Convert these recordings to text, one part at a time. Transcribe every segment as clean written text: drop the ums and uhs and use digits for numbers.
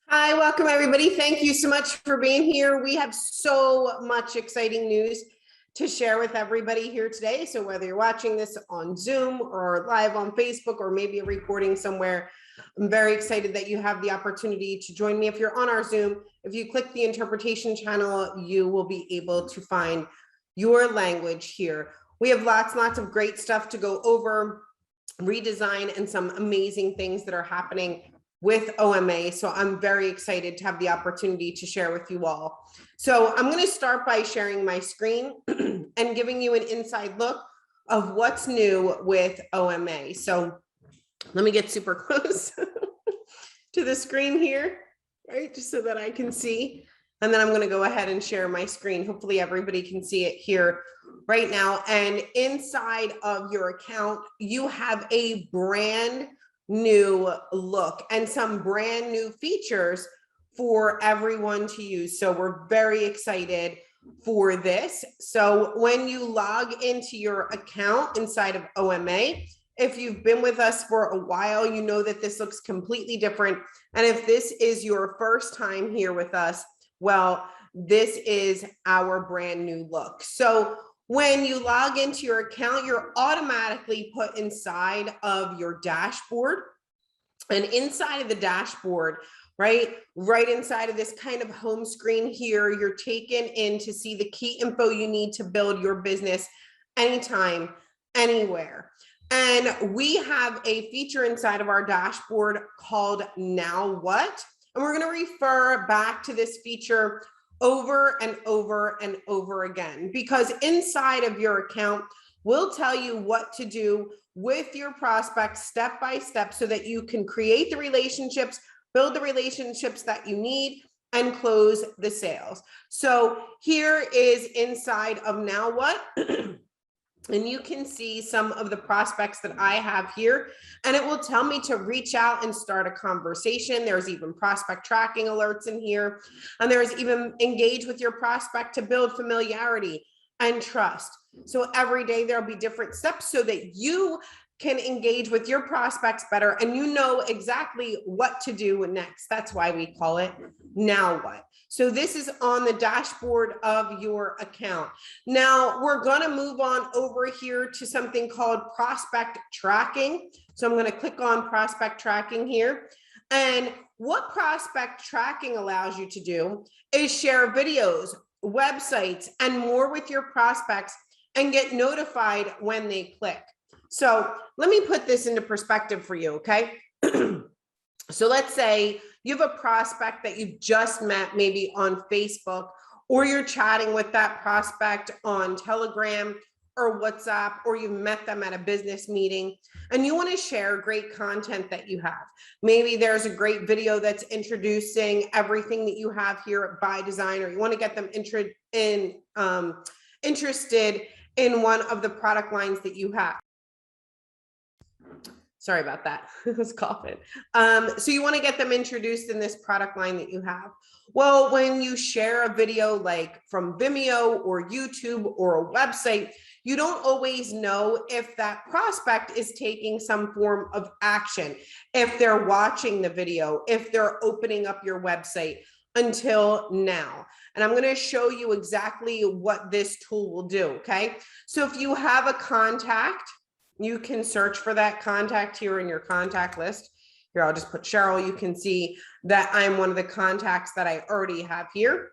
Hi, welcome everybody. Thank you so much for being here. We have so much exciting news to share with everybody here today. So whether you're watching this on Zoom or live on Facebook or maybe a recording somewhere, I'm very excited that you have the opportunity to join me. If you're on our Zoom, if you click the interpretation channel, you will be able to find your language here. We have lots of great stuff to go over, redesign, and some amazing things that are happening with OMA. So I'm very excited to have the opportunity to share with you all. So I'm going to start by sharing my screen and giving you an inside look of what's new with OMA. So let me get super close to the screen here, right? Just so that I can see. And then I'm going to go ahead and share my screen. Hopefully everybody can see it here right now. And inside of your account, you have a brand new look and some brand new features for everyone to use. So we're very excited for this. So when you log into your account inside of OMA, if you've been with us for a while, you know that this looks completely different. And if this is your first time here with us, well, this is our brand new look. So when you log into your account, you're automatically put inside of your dashboard. And inside of the dashboard, right inside of this kind of home screen here, you're taken in to see the key info you need to build your business anytime, anywhere. And we have a feature inside of our dashboard called Now What? And we're going to refer back to this feature over and over and over again, because inside of your account, we'll tell you what to do with your prospects step by step so that you can create the relationships, build the relationships that you need, and close the sales. So here is inside of Now What? And you can see some of the prospects that I have here, and it will tell me to reach out and start a conversation. There's even prospect tracking alerts in here, and there's even engage with your prospect to build familiarity and trust. So every day there'll be different steps so that you can engage with your prospects better and you know exactly what to do next. That's why we call it Now What? So this is on the dashboard of your account. Now we're going to move on over here to something called prospect tracking. So I'm going to click on prospect tracking here. And what prospect tracking allows you to do is share videos, websites, and more with your prospects and get notified when they click. So let me put this into perspective for you, okay? So let's say you have a prospect that you've just met maybe on Facebook, or you're chatting with that prospect on Telegram or WhatsApp, or you've met them at a business meeting and you want to share great content that you have. Maybe there's a great video that's introducing everything that you have here at ByDzyne, or you want to get them interested in one of the product lines that you have. Sorry about that. I was coughing. So you want to get them introduced in this product line that you have. Well, when you share a video like from Vimeo or YouTube or a website, you don't always know if that prospect is taking some form of action, if they're watching the video, if they're opening up your website until now. And I'm going to show you exactly what this tool will do. Okay. So if you have a contact, you can search for that contact here in your contact list. Here, I'll just put Cheryl. You can see that I'm one of the contacts that I already have here.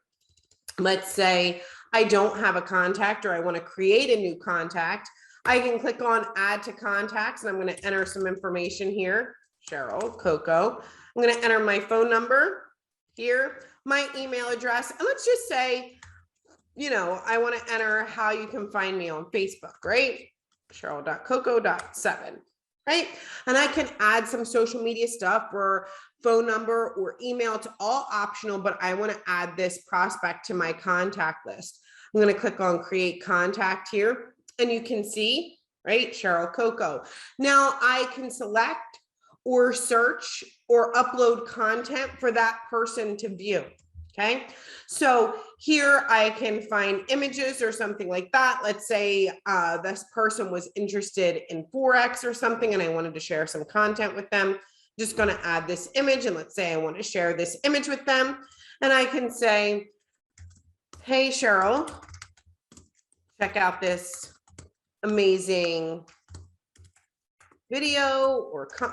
Let's say I don't have a contact or I want to create a new contact. I can click on add to contacts and I'm going to enter some information here. Cheryl, Coco. I'm going to enter my phone number here, my email address, and let's just say, you know, I want to enter how you can find me on Facebook, right? Cheryl.coco.7, right? And I can add some social media stuff or phone number or email. It's all optional, but I want to add this prospect to my contact list. I'm going to click on create contact here and you can see, right? Cheryl Coco. Now I can select or search or upload content for that person to view. Okay, so here I can find images or something like that. Let's say this person was interested in Forex or something and I wanted to share some content with them. just going to add this image, and let's say I want to share this image with them, and I can say, hey, Cheryl, check out this amazing video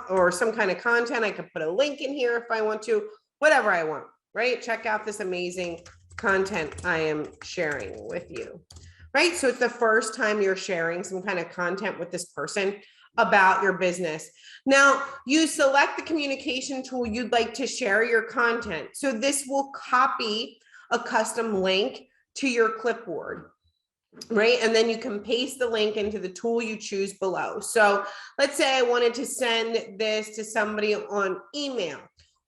or some kind of content. I could put a link in here if I want to, whatever I want, right? Check out this amazing content I am sharing with you, right? So it's the first time you're sharing some kind of content with this person about your business. Now you select the communication tool you'd like to share your content. So this will copy a custom link to your clipboard, right? And then you can paste the link into the tool you choose below. So let's say I wanted to send this to somebody on email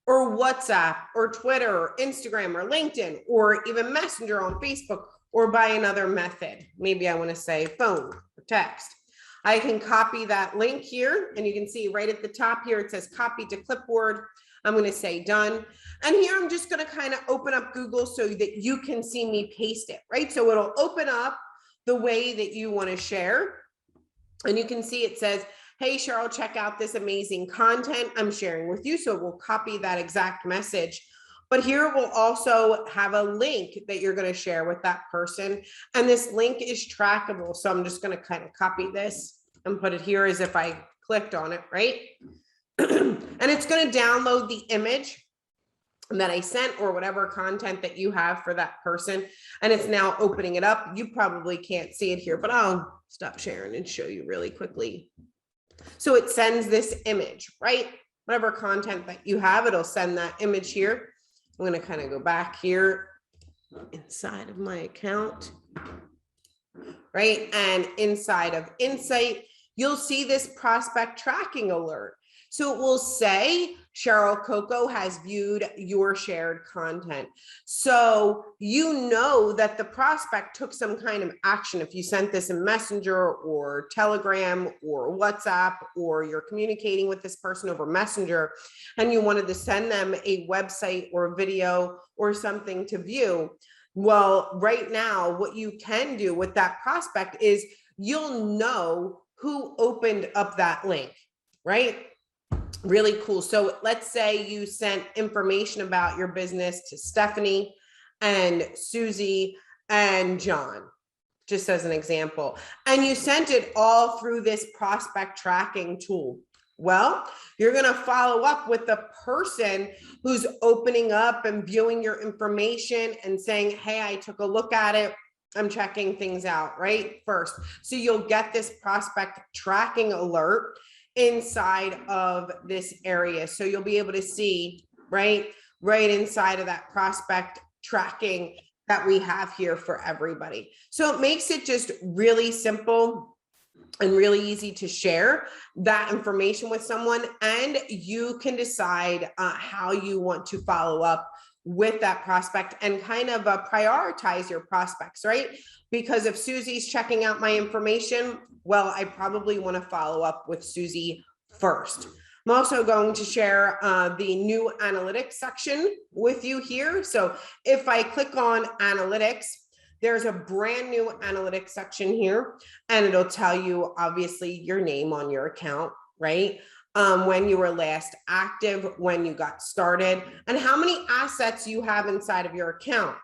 or WhatsApp or Twitter or Instagram or LinkedIn or even Messenger on Facebook or by another method. Maybe I want to say phone or text. I can copy that link here, and you can see right at the top here, it says copy to clipboard. I'm going to say done. And here I'm just going to kind of open up Google so that you can see me paste it, right? So it'll open up the way that you want to share. And you can see it says, hey, Cheryl, check out this amazing content I'm sharing with you. So we'll copy that exact message. But here we'll also have a link that you're going to share with that person. And this link is trackable. So I'm just going to kind of copy this and put it here as if I clicked on it, right? And it's going to download the image that I sent or whatever content that you have for that person. And it's now opening it up. You probably can't see it here, but I'll stop sharing and show you really quickly. So it sends this image, right? Whatever content that you have, it'll send that image here. I'm going to kind of go back here inside of my account, right? And inside of Insight, you'll see this prospect tracking alert. So it will say, Cheryl Coco has viewed your shared content. So you know that the prospect took some kind of action. If you sent this in Messenger or Telegram or WhatsApp, or you're communicating with this person over Messenger and you wanted to send them a website or a video or something to view. Well, right now, what you can do with that prospect is you'll know who opened up that link, right? Really cool. So let's say you sent information about your business to Stephanie and Susie and John, just as an example, and you sent it all through this prospect tracking tool. Well, you're going to follow up with the person who's opening up and viewing your information and saying, hey, I took a look at it. I'm checking things out, right? First. So you'll get this prospect tracking alert inside of this area. So you'll be able to see, right inside of that prospect tracking that we have here for everybody. So it makes it just really simple and really easy to share that information with someone, and you can decide how you want to follow up with that prospect and kind of prioritize your prospects, right? Because if Susie's checking out my information, well, I probably want to follow up with Susie first. I'm also going to share the new analytics section with you here. So if I click on analytics, there's a brand new analytics section here, and it'll tell you obviously your name on your account, right? When you were last active, when you got started, and how many assets you have inside of your account.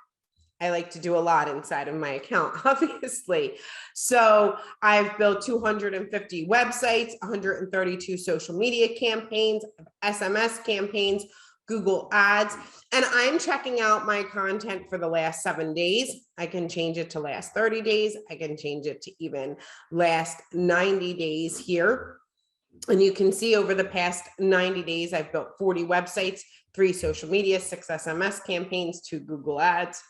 I like to do a lot inside of my account, obviously. So I've built 250 websites, 132 social media campaigns, SMS campaigns, Google ads, and I'm checking out my content for the last 7 days. I can change it to last 30 days. I can change it to even last 90 days here. And you can see over the past 90 days, I've built 40 websites, 3 social media, 6 SMS campaigns, 2 Google ads,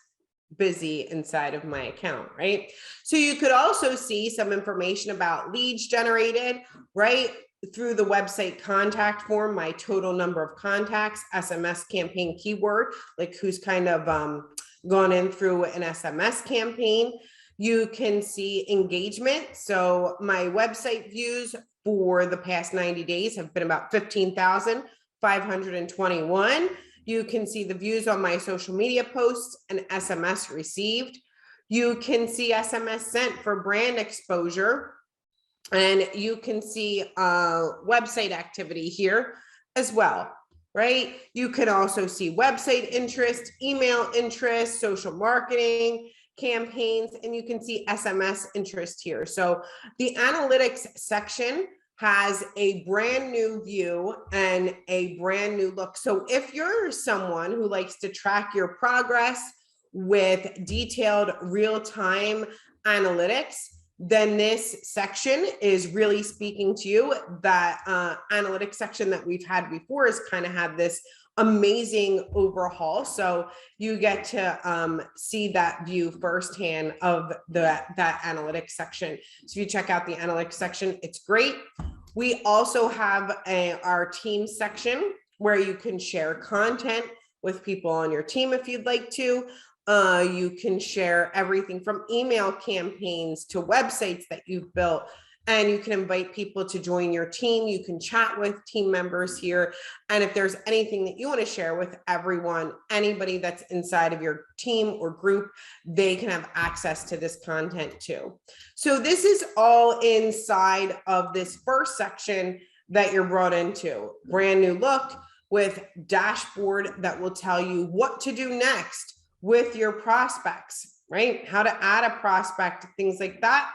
busy inside of my account, right? So you could also see some information about leads generated, right? Through the website contact form, my total number of contacts, SMS campaign keyword, like who's kind of gone in through an SMS campaign. You can see engagement. So my website views for the past 90 days have been about 15,521. You can see the views on my social media posts and SMS received. You can see SMS sent for brand exposure. And you can see website activity here as well, right? You can also see website interest, email interest, social marketing campaigns, and you can see SMS interest here. So the analytics section has a brand new view and a brand new look. So if you're someone who likes to track your progress with detailed real-time analytics, then this section is really speaking to you. That analytics section that we've had before has kind of had this amazing overhaul. So you get to see that view firsthand of that analytics section. So if you check out the analytics section, it's great. We also have our team section where you can share content with people on your team if you'd like to. You can share everything from email campaigns to websites that you've built, and you can invite people to join your team. You can chat with team members here. And if there's anything that you want to share with everyone, anybody that's inside of your team or group, they can have access to this content too. So this is all inside of this first section that you're brought into. Brand new look with dashboard that will tell you what to do next with your prospects, right? How to add a prospect, things like that.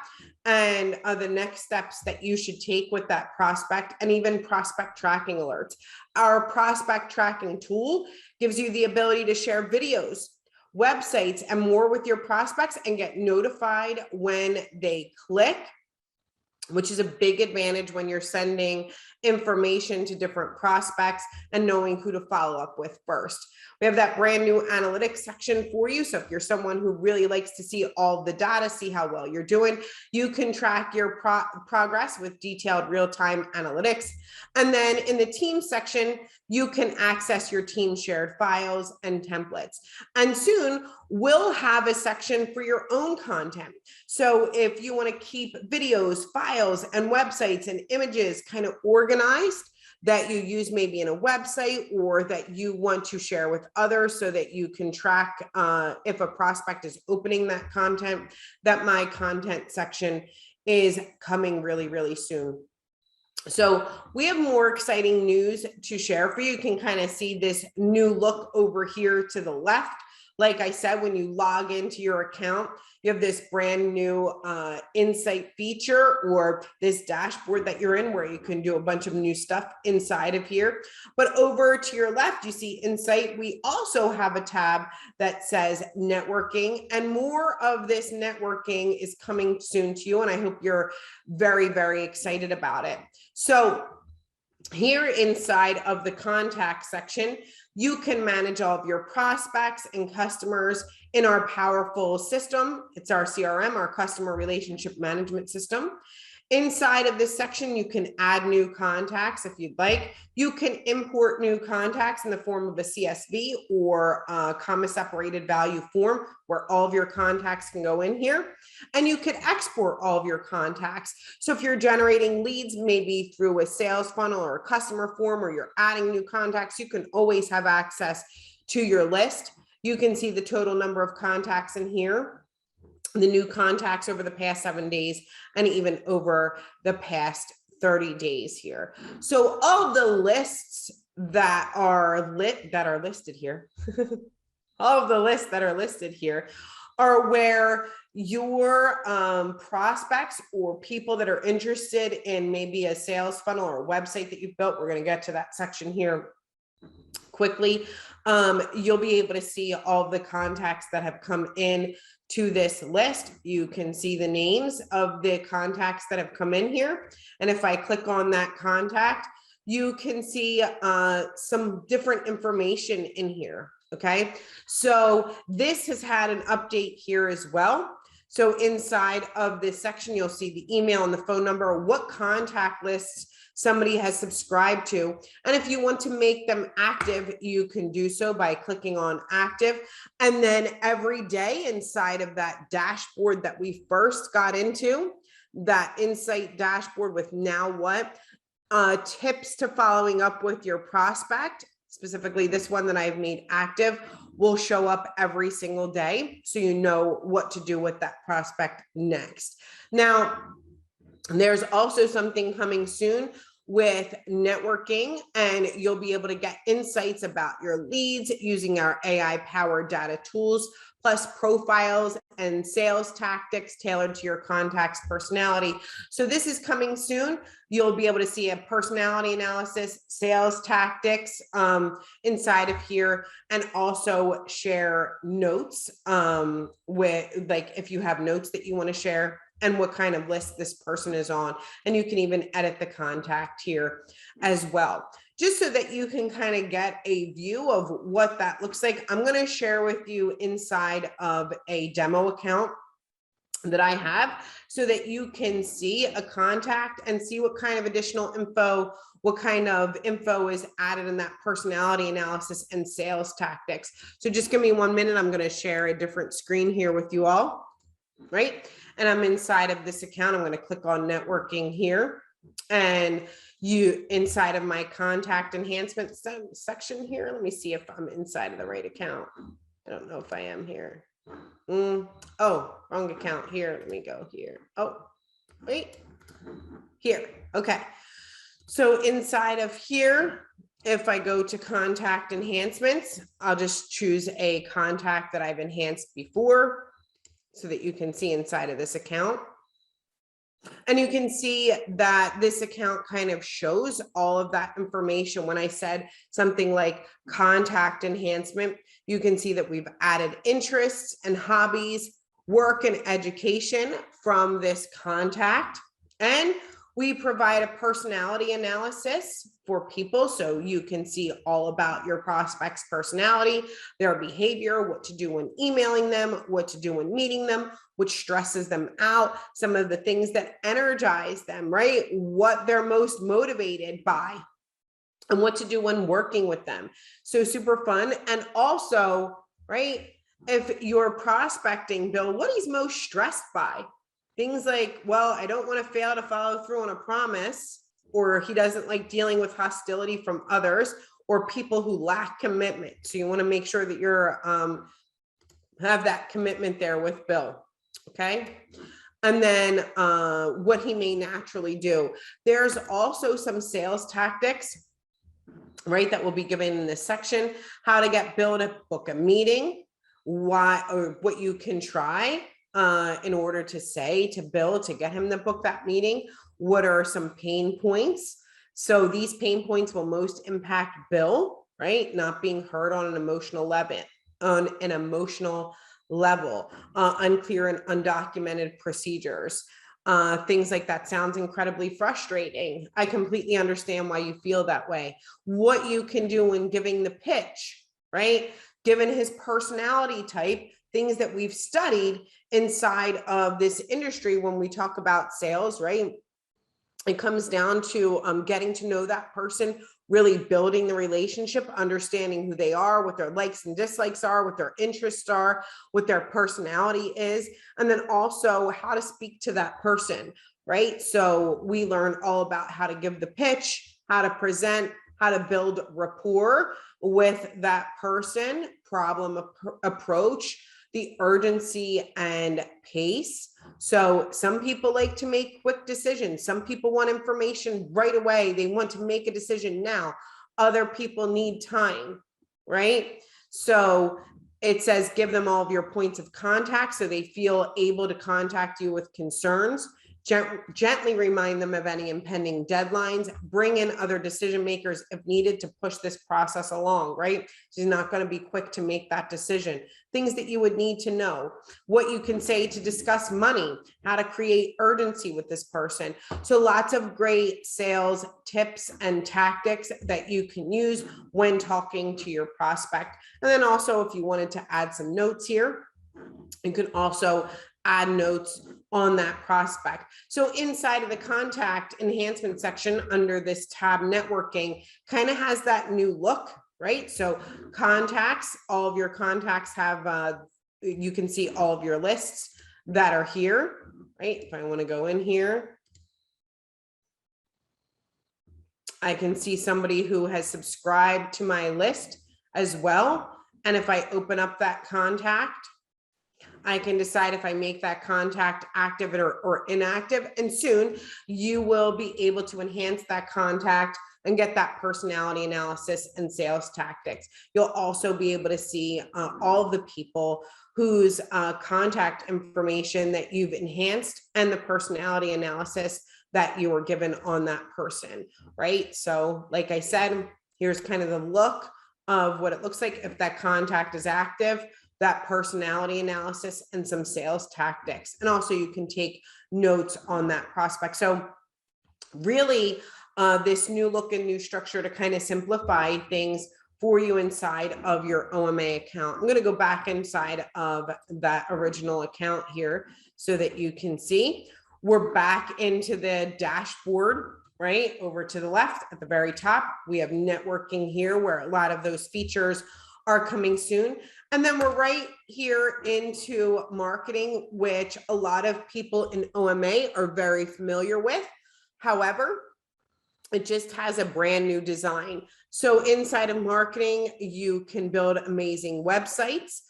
And the next steps that you should take with that prospect, and even prospect tracking alerts. Our prospect tracking tool gives you the ability to share videos, websites, and more with your prospects and get notified when they click, which is a big advantage when you're sending information to different prospects and knowing who to follow up with first. We have that brand new analytics section for you. So if you're someone who really likes to see all the data, see how well you're doing, you can track your progress with detailed real-time analytics. And then in the team section, you can access your team shared files and templates. And soon we'll have a section for your own content. So if you want to keep videos, files, and websites and images kind of organized, that you use maybe in a website or that you want to share with others so that you can track if a prospect is opening that content, that my content section is coming really, really soon. So we have more exciting news to share for you. You can kind of see this new look over here to the left. Like I said, when you log into your account, you have this brand new insight feature or this dashboard that you're in where you can do a bunch of new stuff inside of here. But over to your left, you see insight. We also have a tab that says networking, and more of this networking is coming soon to you. And I hope you're very, very excited about it. So here inside of the contact section, you can manage all of your prospects and customers in our powerful system. It's our CRM, our customer relationship management system. Inside of this section, you can add new contacts if you'd like. You can import new contacts in the form of a CSV or a comma separated value form where all of your contacts can go in here. And you could export all of your contacts. So if you're generating leads, maybe through a sales funnel or a customer form, or you're adding new contacts, you can always have access to your list. You can see the total number of contacts in here, the new contacts over the past 7 days, and even over the past 30 days here. So all the lists that are listed here, all of the lists that are listed here are where your prospects or people that are interested in maybe a sales funnel or a website that you've built. We're going to get to that section here quickly. You'll be able to see all of the contacts that have come in to this list. You can see the names of the contacts that have come in here. And if I click on that contact, you can see some different information in here. Okay, so this has had an update here as well. So inside of this section, you'll see the email and the phone number, what contact lists somebody has subscribed to. And if you want to make them active, you can do so by clicking on active. And then every day inside of that dashboard that we first got into, that insight dashboard with now what, tips to following up with your prospect, specifically this one that I've made active, will show up every single day. So you know what to do with that prospect next. Now, there's also something coming soon with networking, and you'll be able to get insights about your leads using our AI-powered data tools, plus profiles and sales tactics tailored to your contact's personality. So this is coming soon. You'll be able to see a personality analysis, sales tactics inside of here, and also share notes with, like, if you have notes that you want to share, and what kind of list this person is on. And you can even edit the contact here as well, just so that you can kind of get a view of what that looks like. I'm going to share with you inside of a demo account that I have, so that you can see a contact and see what kind of additional info, what kind of info is added in that personality analysis and sales tactics. So just give me 1 minute. I'm going to share a different screen here with you all, right? And I'm inside of this account. I'm going to click on networking here, and you inside of my contact enhancement section here. Let me see if I'm inside of the right account. I don't know if I am here. Oh, wrong account here. Let me go here. Oh, wait, here. Okay. So inside of here, if I go to contact enhancements, I'll just choose a contact that I've enhanced before, so that you can see inside of this account. And you can see that this account kind of shows all of that information. When I said something like contact enhancement, you can see that we've added interests and hobbies, work and education from this contact. And we provide a personality analysis for people, so you can see all about your prospect's personality, their behavior, what to do when emailing them, what to do when meeting them, which stresses them out, some of the things that energize them, right? What they're most motivated by, and what to do when working with them. So super fun. And also, right, if you're prospecting, Bill, what he's most stressed by. Things like, well, I don't want to fail to follow through on a promise, or he doesn't like dealing with hostility from others, or people who lack commitment. So you want to make sure that you're have that commitment there with Bill. Okay. And then what he may naturally do. There's also some sales tactics, right, that will be given in this section. How to get Bill to book a meeting, why, or what you can try in order to say to Bill to get him to book that meeting. What are some pain points? So these pain points will most impact Bill, right? Not being heard on an emotional level, unclear and undocumented procedures. Things like that sounds incredibly frustrating. I completely understand why you feel that way. What you can do when giving the pitch, right? Given his personality type, things that we've studied inside of this industry when we talk about sales, right? It comes down to getting to know that person, really building the relationship, understanding who they are, what their likes and dislikes are, what their interests are, what their personality is, and then also how to speak to that person, right? So we learn all about how to give the pitch, how to present, how to build rapport with that person, problem approach, the urgency and pace. So some people like to make quick decisions. Some people want information right away. They want to make a decision now. Other people need time, right? So it says, give them all of your points of contact so they feel able to contact you with concerns. Gently remind them of any impending deadlines, bring in other decision makers if needed to push this process along, right? She's not going to be quick to make that decision. Things that you would need to know, what you can say to discuss money, how to create urgency with this person. So lots of great sales tips and tactics that you can use when talking to your prospect. And then also, if you wanted to add some notes here, you can also add notes on that prospect. So inside of the contact enhancement section under this tab, networking kind of has that new look, right? So contacts, all of your contacts have, you can see all of your lists that are here, right? If I want to go in here, I can see somebody who has subscribed to my list as well. And if I open up that contact, I can decide if I make that contact active or inactive. And soon you will be able to enhance that contact and get that personality analysis and sales tactics. You'll also be able to see all of the people whose contact information that you've enhanced and the personality analysis that you were given on that person, right? So like I said, here's kind of the look of what it looks like if that contact is active, that personality analysis and some sales tactics. And also you can take notes on that prospect. So really this new look and new structure to kind of simplify things for you inside of your OMA account. I'm going to go back inside of that original account here so that you can see. We're back into the dashboard, right? Over to the left at the very top, we have networking here where a lot of those features are coming soon. And then we're right here into marketing, which a lot of people in OMA are very familiar with. However, it just has a brand new design. So inside of marketing, you can build amazing websites,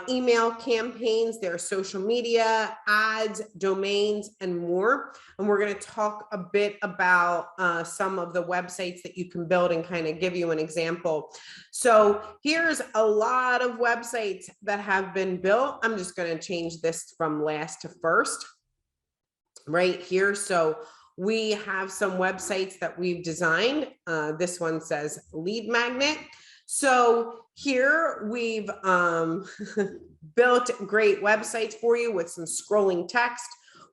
email campaigns, their social media, ads, domains, and more. And we're going to talk a bit about some of the websites that you can build and kind of give you an example. So here's a lot of websites that have been built. I'm just going to change this from last to first right here. So we have some websites that we've designed. This one says lead magnet. So here we've built great websites for you with some scrolling text.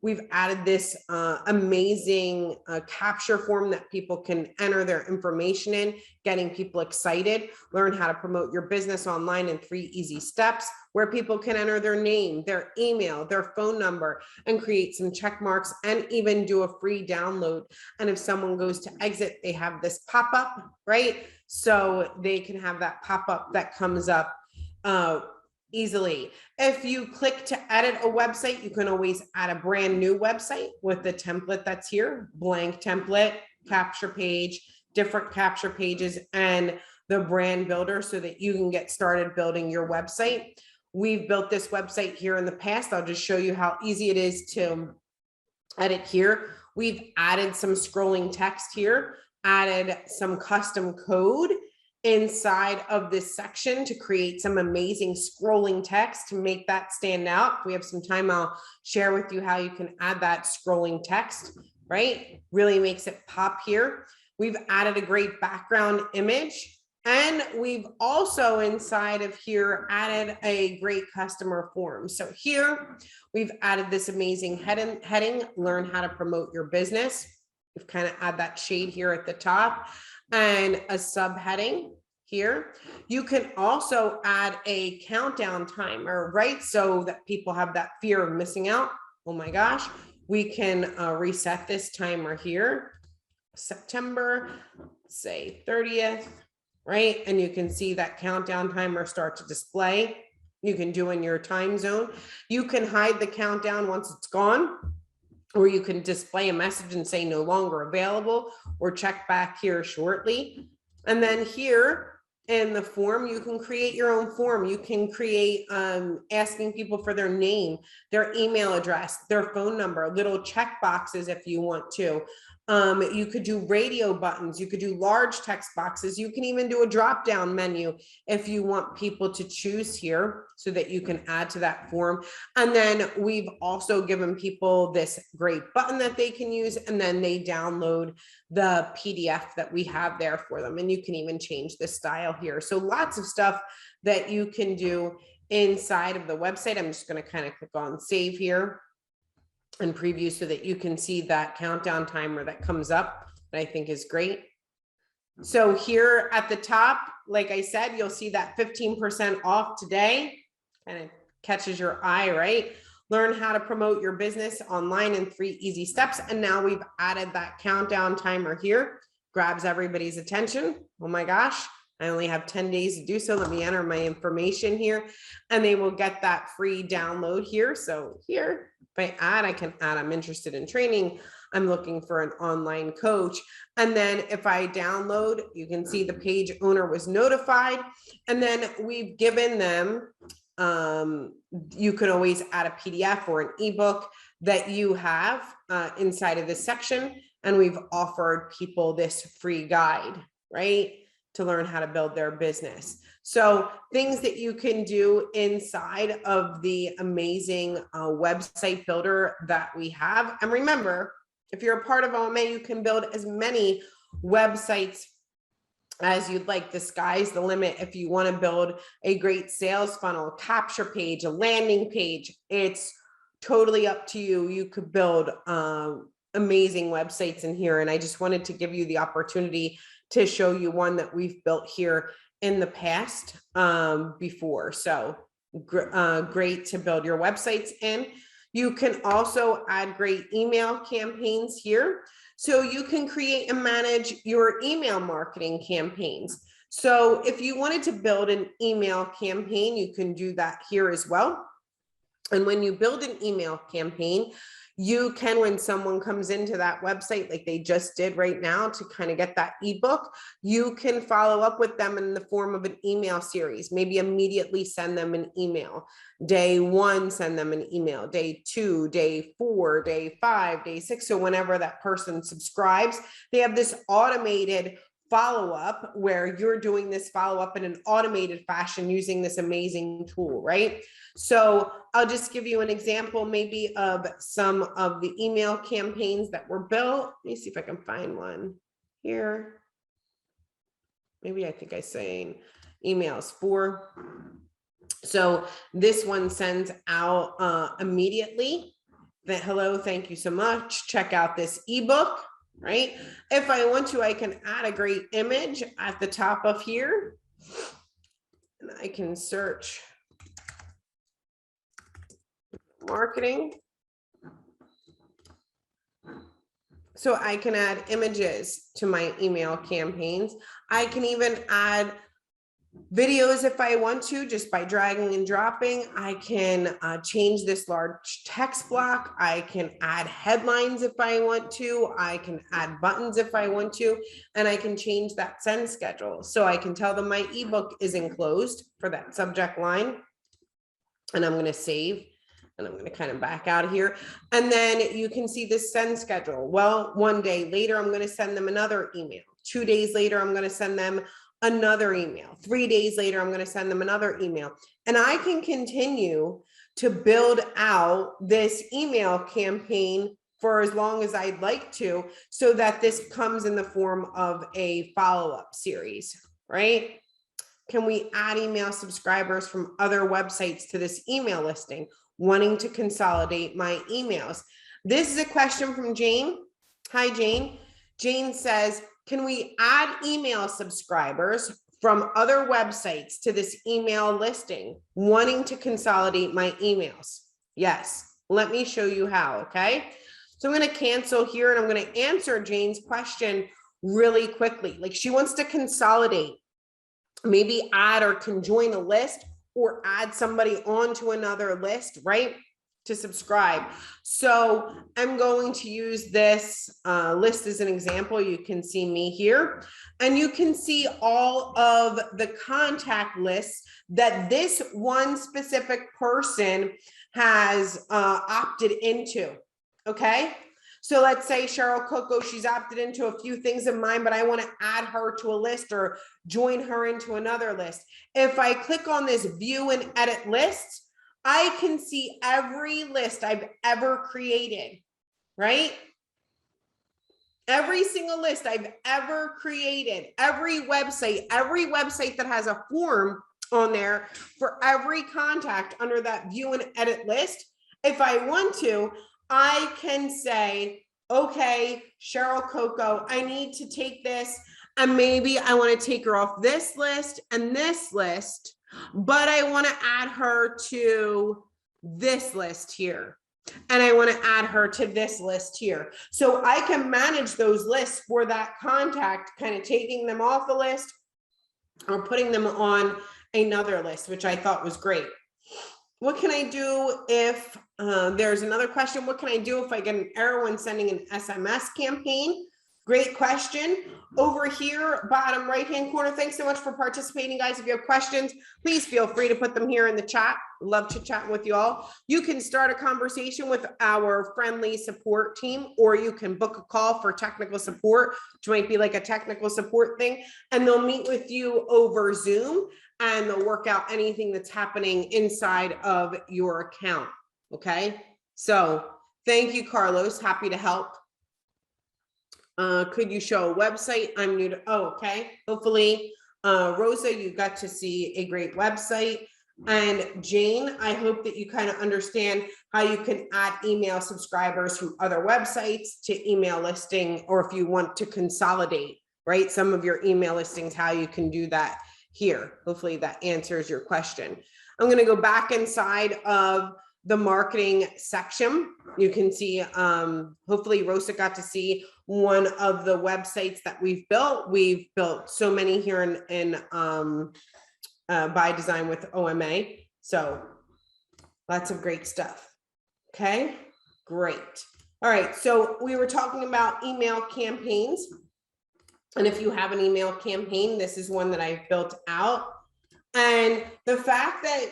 We've added this amazing capture form that people can enter their information in, getting people excited, learn how to promote your business online in 3 easy steps, where people can enter their name, their email, their phone number, and create some check marks and even do a free download. And if someone goes to exit, they have this pop-up, right? So they can have that pop-up that comes up easily. If you click to edit a website, you can always add a brand new website with the template that's here, blank template, capture page, different capture pages, and the brand builder so that you can get started building your website. We've built this website here in the past. I'll just show you how easy it is to edit here. We've added some scrolling text here, added some custom code inside of this section to create some amazing scrolling text to make that stand out. If we have some time, I'll share with you how you can add that scrolling text, right? Really makes it pop here. We've added a great background image, and we've also inside of here added a great customer form. So here we've added this amazing heading, learn how to promote your business. We've kind of add that shade here at the top and a subheading here. You can also add a countdown timer, right? So that people have that fear of missing out. Oh my gosh, we can reset this timer here, September, say 30th, right? And you can see that countdown timer start to display. You can do in your time zone. You can hide the countdown once it's gone, or you can display a message and say no longer available, or check back here shortly. And then here in the form, you can create your own form. You can create asking people for their name, their email address, their phone number, little check boxes if you want to. You could do radio buttons. You could do large text boxes. You can even do a drop down menu if you want people to choose here so that you can add to that form. And then we've also given people this great button that they can use, and then they download the PDF that we have there for them. And you can even change the style here. So lots of stuff that you can do inside of the website. I'm just going to kind of click on save here and preview so that you can see that countdown timer that comes up that I think is great. So here at the top, like I said, you'll see that 15% off today. Kind of catches your eye, right? Learn how to promote your business online in 3 easy steps. And now we've added that countdown timer here, grabs everybody's attention. Oh my gosh, I only have 10 days to do so. Let me enter my information here and they will get that free download here. So here, if I can add, I'm interested in training. I'm looking for an online coach. And then if I download, you can see the page owner was notified. And then we've given them you can always add a PDF or an ebook that you have inside of this section. And we've offered people this free guide, right, to learn how to build their business. So things that you can do inside of the amazing website builder that we have. And remember, if you're a part of OMA, you can build as many websites as you'd like. The sky's the limit. If you want to build a great sales funnel, a capture page, a landing page, it's totally up to you. You could build amazing websites in here. And I just wanted to give you the opportunity to show you one that we've built here in the past before. So great to build your websites in. You can also add great email campaigns here. So you can create and manage your email marketing campaigns. So if you wanted to build an email campaign, you can do that here as well. And when you build an email campaign, you can, when someone comes into that website, like they just did right now to kind of get that ebook, you can follow up with them in the form of an email series. Maybe immediately send them an email. Day 1, send them an email. Day 2, day 4, day 5, day 6. So whenever that person subscribes, they have this automated follow-up where you're doing this follow-up in an automated fashion using this amazing tool, right? So I'll just give you an example maybe of some of the email campaigns that were built. Let me see if I can find one here. Maybe I think I say emails for. So this one sends out immediately that, hello, thank you so much. Check out this ebook. Right? If I want to, I can add a great image at the top of here. And I can search marketing. So I can add images to my email campaigns. I can even add videos if I want to, just by dragging and dropping. I can change this large text block. I can add headlines if I want to. I can add buttons if I want to, and I can change that send schedule. So I can tell them my ebook is enclosed for that subject line, and I'm going to save. And I'm going to kind of back out of here. And then you can see this send schedule. Well, 1 day later, I'm going to send them another email. 2 days later, I'm going to send them another email. 3 days later, I'm going to send them another email. And I can continue to build out this email campaign for as long as I'd like to, so that this comes in the form of a follow-up series, right? Can we add email subscribers from other websites to this email listing, wanting to consolidate my emails? This is a question from Jane. Hi, Jane. Jane says, can we add email subscribers from other websites to this email listing, wanting to consolidate my emails? Yes, let me show you how, okay? So I'm going to cancel here, and I'm going to answer Jane's question really quickly. Like, she wants to consolidate, maybe add or conjoin a list, or add somebody onto another list, right, to subscribe. So I'm going to use this list as an example. You can see me here, and you can see all of the contact lists that this one specific person has opted into, okay? So let's say Cheryl Coco, she's opted into a few things of mine, but I want to add her to a list or join her into another list. If I click on this view and edit lists, I can see every list I've ever created, right? Every single list I've ever created, every website that has a form on there for every contact under that view and edit list. If I want to, I can say, okay, Cheryl Coco, I need to take this, and maybe I want to take her off this list and this list, but I want to add her to this list here, and I want to add her to this list here. So I can manage those lists for that contact, kind of taking them off the list or putting them on another list, which I thought was great. What can I do if there's another question? What can I do if I get an error when sending an SMS campaign? Great question. Over here, bottom right-hand corner, thanks so much for participating, guys. If you have questions, please feel free to put them here in the chat. Love to chat with you all. You can start a conversation with our friendly support team, or you can book a call for technical support, which might be like a technical support thing, and they'll meet with you over Zoom, and they'll work out anything that's happening inside of your account, okay? So thank you, Carlos. Happy to help. Could you show a website? I'm new to, oh, okay. Hopefully, Rosa, you got to see a great website. And Jane, I hope that you kind of understand how you can add email subscribers from other websites to email listing, or if you want to consolidate, right, some of your email listings, how you can do that here. Hopefully that answers your question. I'm going to go back inside of the marketing section. You can see, hopefully Rosa got to see one of the websites that we've built. We've built so many here in by design with OMA. So lots of great stuff. Okay, great. All right, so we were talking about email campaigns. And if you have an email campaign, this is one that I've built out. And the fact that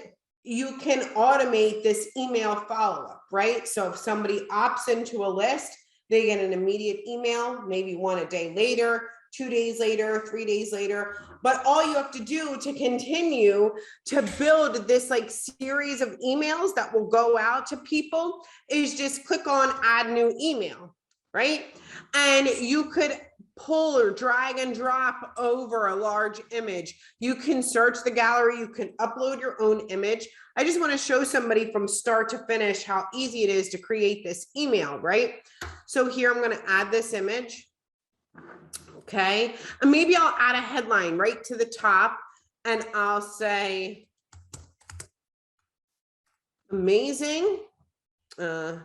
you can automate this email follow-up, right? So if somebody opts into a list, they get an immediate email, maybe one a day later, 2 days later, 3 days later. But all you have to do to continue to build this like series of emails that will go out to people is just click on add new email, right? And you could pull or drag and drop over a large image. You can search the gallery, you can upload your own image. I just want to show somebody from start to finish how easy it is to create this email, right? So here I'm going to add this image. Okay, and maybe I'll add a headline right to the top, and I'll say amazing. And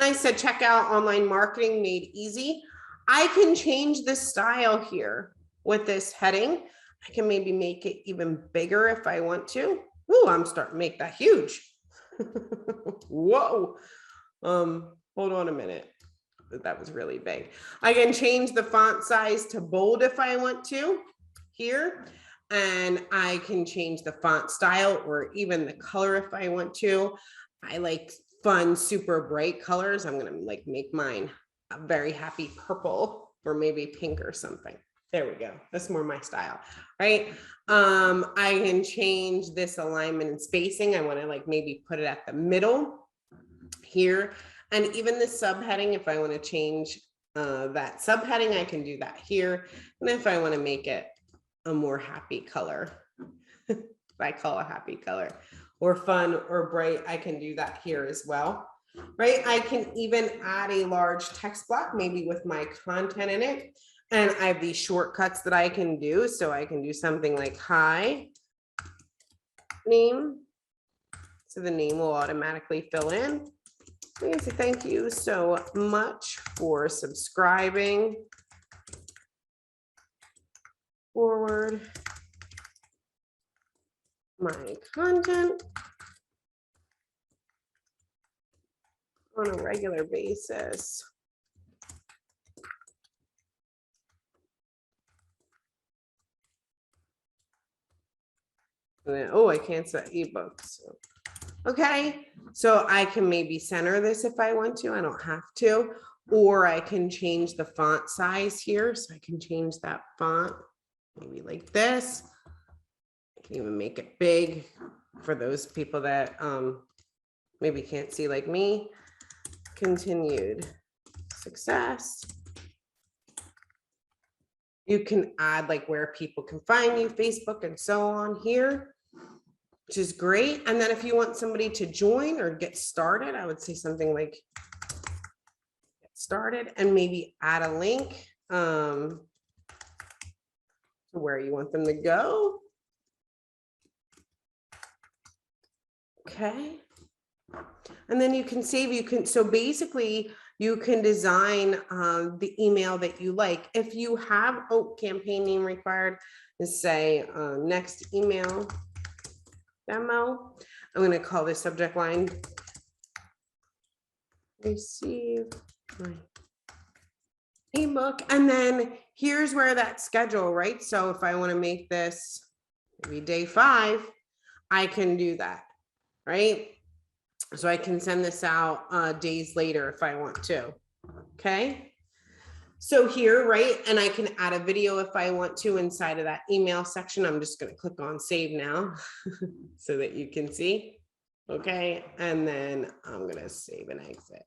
I said, check out online marketing made easy. I can change the style here with this heading. I can maybe make it even bigger if I want to. Ooh, I'm starting to make that huge. Whoa. Hold on a minute. That was really big. I can change the font size to bold if I want to here. And I can change the font style or even the color if I want to. I like fun, super bright colors. I'm gonna like make mine a very happy purple or maybe pink or something. There we go. That's more my style, right? I can change this alignment and spacing. I want to like maybe put it at the middle here. And even the subheading, if I want to change that subheading, I can do that here. And if I want to make it a more happy color, I call a happy color, or fun or bright, I can do that here as well, right? I can even add a large text block, maybe with my content in it. And I have these shortcuts that I can do. So I can do something like hi, name. So the name will automatically fill in. I'm gonna say thank you so much for subscribing. Forward my content on a regular basis. Oh, I can't set ebooks. Okay, so I can maybe center this if I want to. I don't have to, or I can change the font size here. So I can change that font maybe like this. I can even make it big for those people that maybe can't see like me. Continued success. You can add like where people can find you, Facebook and so on here, which is great. And then if you want somebody to join or get started, I would say something like get started and maybe add a link to where you want them to go. Okay. And then you can save, so basically you can design the email that you like. If you have campaign name required, is say next email demo. I'm going to call this subject line receive my ebook. And then here's where that schedule, right? So if I want to make this maybe day 5, I can do that, right? So I can send this out days later if I want to. Okay. So here, right, and I can add a video if I want to inside of that email section. I'm just going to click on save now so that you can see. Okay, and then I'm going to save and exit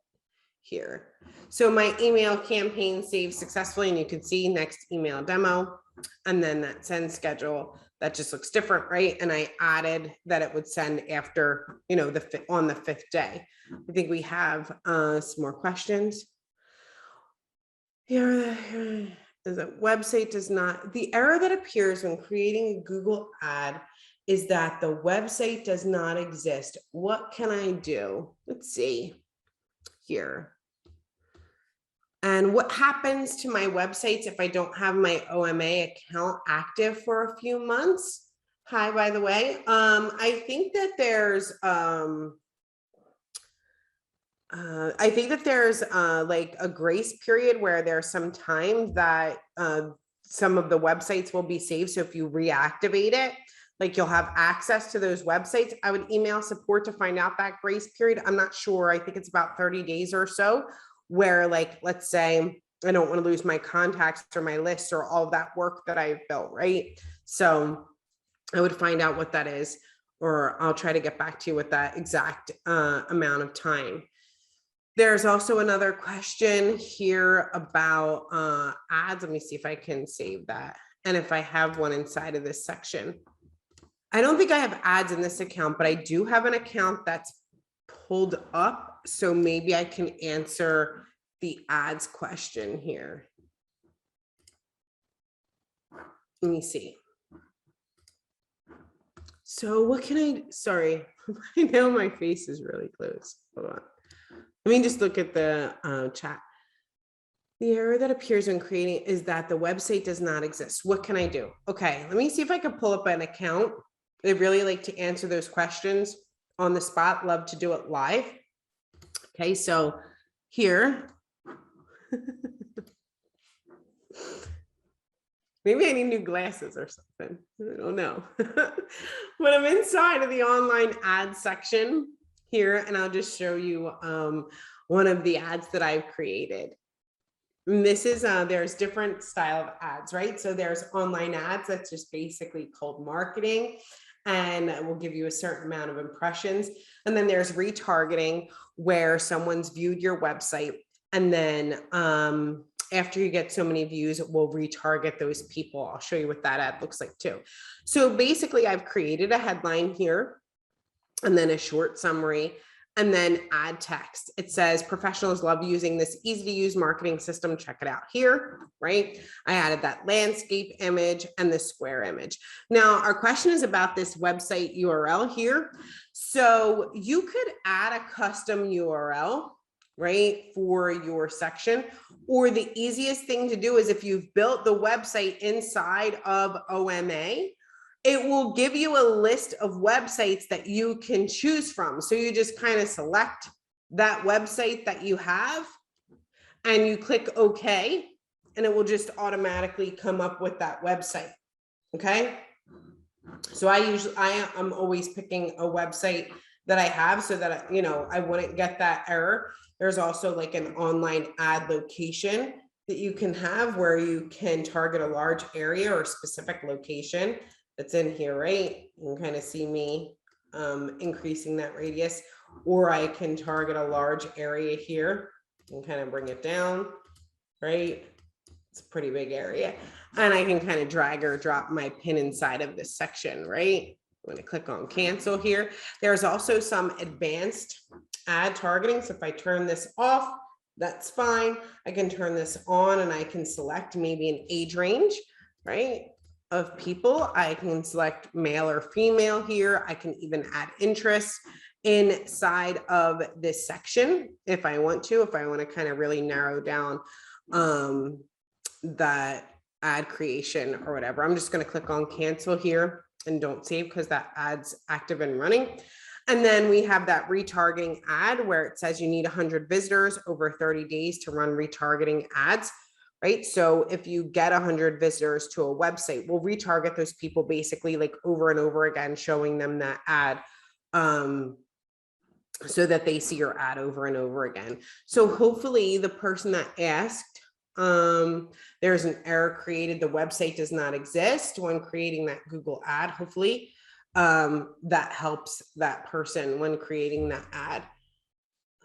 here. So my email campaign saved successfully, and you can see next email demo, and then that send schedule that just looks different, right? And I added that it would send after, you know, on the 5th day. I think we have some more questions. Here is a website does not, the error that appears when creating a Google ad is that the website does not exist. What can I do? Let's see here. And what happens to my websites if I don't have my OMA account active for a few months? Hi, by the way. I think that there's like a grace period where there's some time that some of the websites will be saved. So if you reactivate it, like you'll have access to those websites. I would email support to find out that grace period. I'm not sure. I think it's about 30 days or so, where, like, let's say I don't want to lose my contacts or my lists or all of that work that I've built, right? So I would find out what that is, or I'll try to get back to you with that exact amount of time. There's also another question here about ads. Let me see if I can save that. And if I have one inside of this section. I don't think I have ads in this account, but I do have an account that's pulled up. So maybe I can answer the ads question here. Let me see. So what can I, sorry, I know my face is really close. Hold on. Let me just look at the chat. The error that appears when creating is that the website does not exist. What can I do? Okay, let me see if I can pull up an account. I really like to answer those questions on the spot. Love to do it live. Okay, so here. Maybe I need new glasses or something. I don't know. But I'm inside of the online ads section here, and I'll just show you one of the ads that I've created. And this is, there's different style of ads, right? So there's online ads that's just basically cold marketing, and will give you a certain amount of impressions. And then there's retargeting, where someone's viewed your website, and then after you get so many views, it will retarget those people. I'll show you what that ad looks like too. So basically, I've created a headline here, and then a short summary, and then add text. It says professionals love using this easy to use marketing system. Check it out here, right? I added that landscape image and the square image. Now, our question is about this website URL here. So you could add a custom URL, right, for your section, or the easiest thing to do is if you've built the website inside of OMA, it will give you a list of websites that you can choose from. So you just kind of select that website that you have, and you click OK, and it will just automatically come up with that website. Okay. So I'm always picking a website that I have so that, you know, I wouldn't get that error. There's also like an online ad location that you can have where you can target a large area or specific location. That's in here, right? You can kind of see me increasing that radius, or I can target a large area here and kind of bring it down, right? It's a pretty big area. And I can kind of drag or drop my pin inside of this section, right? I'm going to click on cancel here. There's also some advanced ad targeting. So if I turn this off, that's fine. I can turn this on, and I can select maybe an age range, right, of people. I can select male or female here. I can even add interests inside of this section if I want to kind of really narrow down that ad creation or whatever. I'm just going to click on cancel here and don't save because that ad's active and running. And then we have that retargeting ad where it says you need 100 visitors over 30 days to run retargeting ads, right? So if you get 100 visitors to a website, we'll retarget those people basically like over and over again, showing them that ad so that they see your ad over and over again. So hopefully the person that asked, there's an error created, the website does not exist when creating that Google ad. Hopefully that helps that person when creating that ad.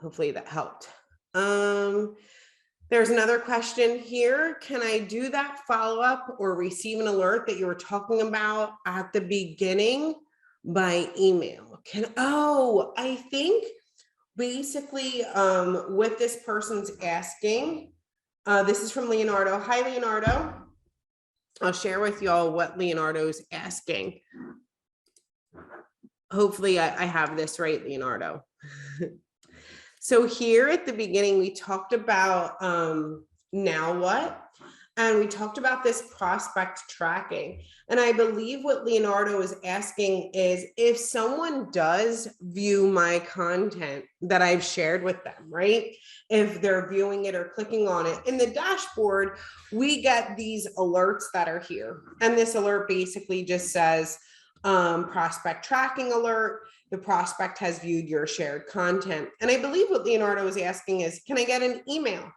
Hopefully that helped. There's another question here. Can I do that follow-up or receive an alert that you were talking about at the beginning by email? I think basically what this person's asking, this is from Leonardo. Hi, Leonardo. I'll share with y'all what Leonardo's asking. Hopefully I have this right, Leonardo. So here at the beginning, we talked about now what? And we talked about this prospect tracking. And I believe what Leonardo is asking is if someone does view my content that I've shared with them, right? If they're viewing it or clicking on it in the dashboard, we get these alerts that are here. And this alert basically just says prospect tracking alert. The prospect has viewed your shared content. And I believe what Leonardo is asking is, can I get an email?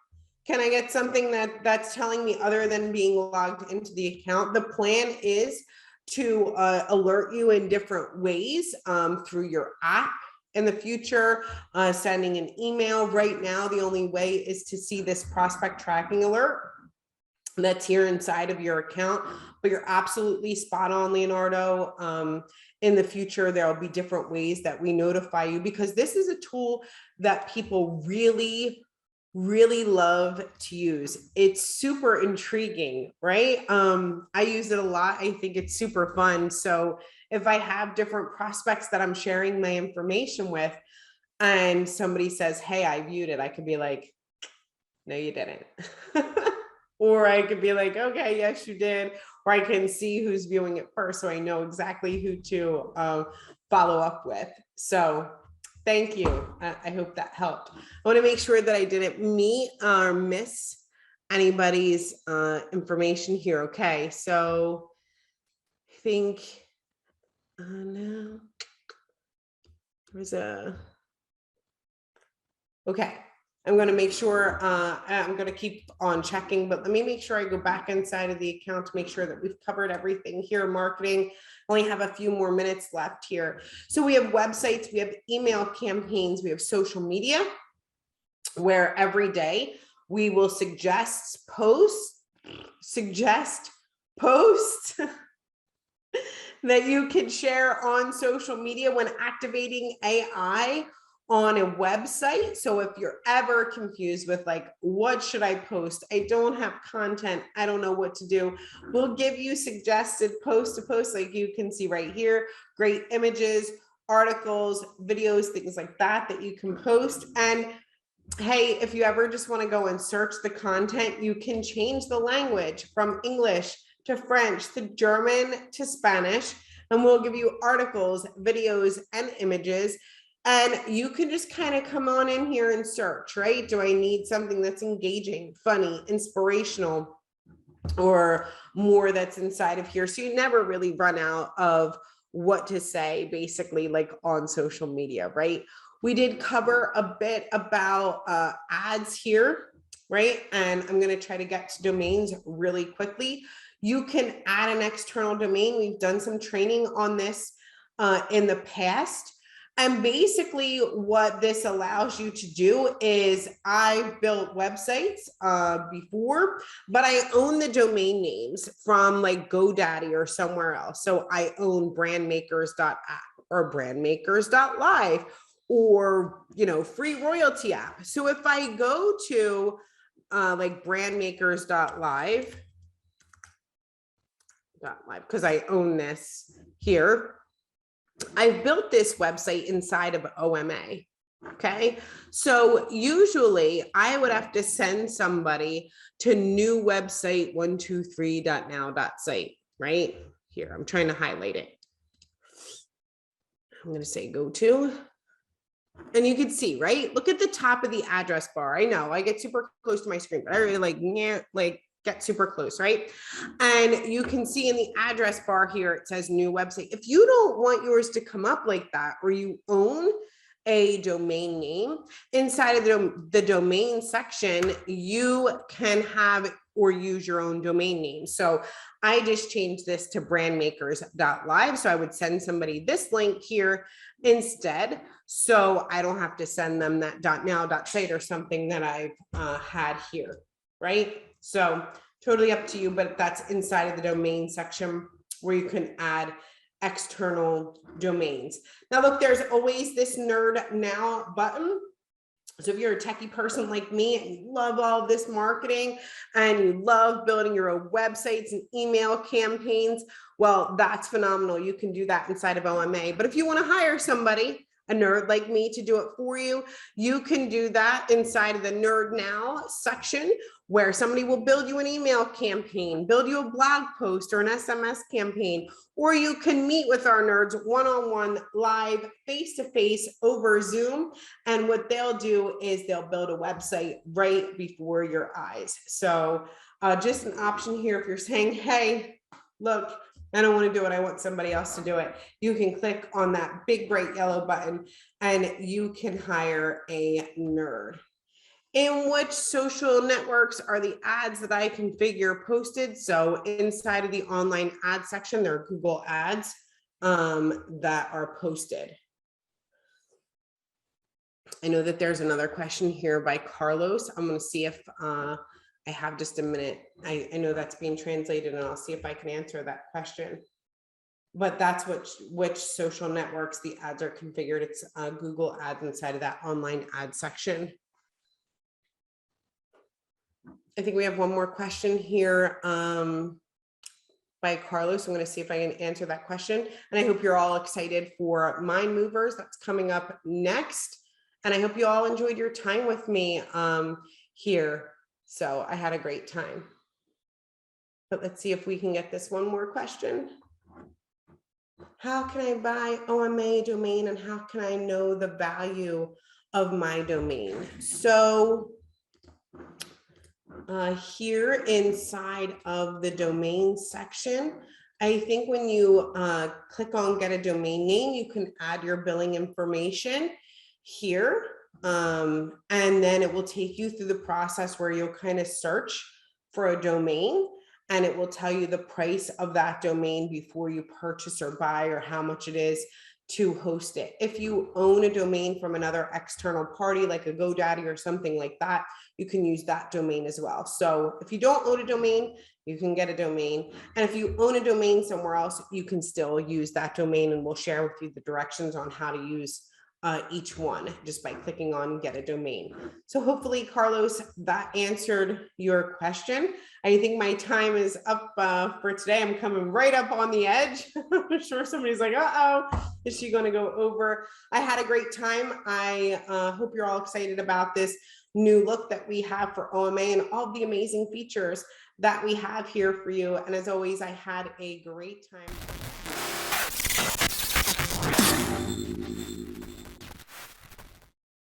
Can I get something that's telling me other than being logged into the account? The plan is to alert you in different ways through your app in the future, sending an email. Right now, the only way is to see this prospect tracking alert that's here inside of your account, but you're absolutely spot on, Leonardo. In the future, there'll be different ways that we notify you because this is a tool that people really love to use. It's super intriguing, right? I use it a lot. I think it's super fun. So if I have different prospects that I'm sharing my information with and somebody says, hey, I viewed it, I could be like, no, you didn't. Or I could be like, okay, yes, you did. Or I can see who's viewing it first, so I know exactly who to follow up with. So thank you. I hope that helped. I want to make sure that I didn't meet or miss anybody's information here. Okay, so I think no, there's a, okay. I'm going to make sure I'm going to keep on checking, but let me make sure I go back inside of the account to make sure that we've covered everything here. Marketing, only have a few more minutes left here. So we have websites, we have email campaigns, we have social media, where every day we will suggest posts that you can share on social media when activating AI on a website. So if you're ever confused with like, what should I post? I don't have content. I don't know what to do. We'll give you suggested post to post, like you can see right here, great images, articles, videos, things like that, that you can post. And hey, if you ever just want to go and search the content, you can change the language from English to French to German to Spanish, and we'll give you articles, videos, and images. And you can just kind of come on in here and search, right? Do I need something that's engaging, funny, inspirational, or more that's inside of here? So you never really run out of what to say, basically, like on social media, right? We did cover a bit about ads here, right? And I'm going to try to get to domains really quickly. You can add an external domain. We've done some training on this in the past. And basically what this allows you to do is I've built websites before, but I own the domain names from like GoDaddy or somewhere else. So I own brandmakers.app or brandmakers.live or, you know, free royalty app. So if I go to like brandmakers.live, because I own this here, I've built this website inside of OMA. Okay, so usually I would have to send somebody to new website 123.now.site right here. I'm trying to highlight it. I'm going to say go to. And you can see, right? Look at the top of the address bar. I know I get super close to my screen, but I really get super close, right? And you can see in the address bar here, it says new website. If you don't want yours to come up like that, or you own a domain name, inside of the domain section, you can have or use your own domain name. So I just changed this to brandmakers.live. So I would send somebody this link here instead. So I don't have to send them that .now.site or something that I've had here, right? So totally up to you, but that's inside of the domain section where you can add external domains. Now look, there's always this Nerd Now button. So if you're a techie person like me and you love all of this marketing and you love building your own websites and email campaigns, well, that's phenomenal. You can do that inside of OMA. But if you want to hire somebody, a nerd like me, to do it for you, you can do that inside of the Nerd Now section, where somebody will build you an email campaign, build you a blog post or an SMS campaign, or you can meet with our nerds one-on-one, live, face-to-face over Zoom. And what they'll do is they'll build a website right before your eyes. So just an option here if you're saying, hey, look, I don't want to do it, I want somebody else to do it. You can click on that big bright yellow button and you can hire a nerd. In which social networks are the ads that I configure posted? So inside of the online ad section, there are Google ads that are posted. I know that there's another question here by Carlos. I'm going to see if I have just a minute. I know that's being translated and I'll see if I can answer that question. But that's which social networks the ads are configured. It's Google ads inside of that online ad section. I think we have one more question here by Carlos. I'm going to see if I can answer that question. And I hope you're all excited for Mind Movers. That's coming up next. And I hope you all enjoyed your time with me here. So I had a great time. But let's see if we can get this one more question. How can I buy OMA domain and how can I know the value of my domain? So here inside of the domain section, I think when you click on get a domain name, you can add your billing information here. And then it will take you through the process where you'll kind of search for a domain and it will tell you the price of that domain before you purchase or buy or how much it is to host it. If you own a domain from another external party, like a GoDaddy or something like that, you can use that domain as well. So if you don't own a domain, you can get a domain. And if you own a domain somewhere else, you can still use that domain, and we'll share with you the directions on how to use each one just by clicking on get a domain. So hopefully, Carlos, that answered your question. I think my time is up for today. I'm coming right up on the edge. I'm sure somebody's like, uh-oh, is she going to go over? I had a great time. I hope you're all excited about this new look that we have for OMA and all the amazing features that we have here for you. And as always, I had a great time.